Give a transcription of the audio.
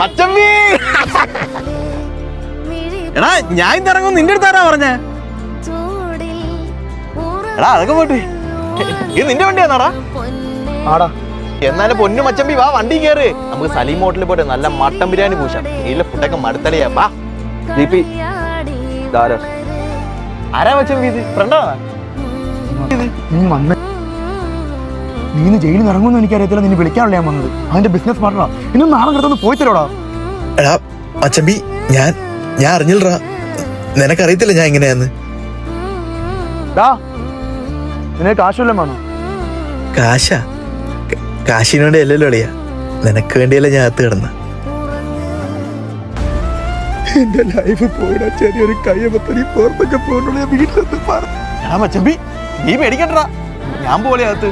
മച്ചമ്പി എടാ ഞാൻ ഇന്നിറങ്ങും നിന്റെ അടുത്ത് ആരാ പറഞ്ഞേ? എടാ അതൊക്കെ പോട്ടെ, ഇത് നിന്റെ വണ്ടിയാന്നാടാ? ആടാ. എന്നാലും പൊന്നു മച്ചമ്പി വാ, വണ്ടി കയറ്. നമുക്ക് സലീം ഹോട്ടലിൽ പോയിട്ട് നല്ല മട്ടൻ ബിരിയാണി പൂശാം. ഇതിലെ ഫുഡൊക്കെ മടുത്തടിയാ. വാ ദീപി. ആരാ മച്ചമ്പി? ഇത് ഫ്രണ്ടാണോ? നീ ജയിലിൽ നിന്ന് ഇറങ്ങുമെന്ന് എനിക്കറിയത്തില്ല. നിന്നെ വിളിക്കാനുള്ള ഞാൻ വന്നത് അവന്റെ ബിസിനസ് പാർട്ണറാ. ഇന്നും നാളെ കിടത്തൊന്ന് പോയി തരോടാ. എടാ മച്ചമ്പി, ഞാൻ അറിഞ്ഞില്ലടാ. നിനക്കറിയത്തില്ല ഞാൻ എങ്ങനെയാന്ന്. നിനക്ക് കാശുവല്ലോ വേണം? കാശിന് വേണ്ടി അല്ലല്ലോ അളിയാ, നിനക്ക് വേണ്ടിയല്ല ഞാൻ അകത്ത് കിടന്ന. എന്റെ ലൈഫ് പോയിടാ. ചെറിയൊരു കയ്യപ്പത്തനി പുറത്തൊക്കെ പോയിട്ടുള്ള വീട്ടിലെത്തി. എടാ മച്ചമ്പി നീ പേടിക്കണ്ടടാ, ഞാൻ പോലെ അകത്ത്.